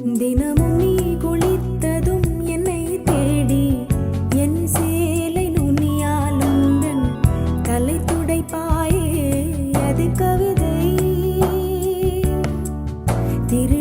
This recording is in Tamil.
தினமும் நீ குளித்ததும் என்னை தேடி என் சேலை நுனியால் உந்தன் தலை துடைப்பாயே அது கவிதை திரு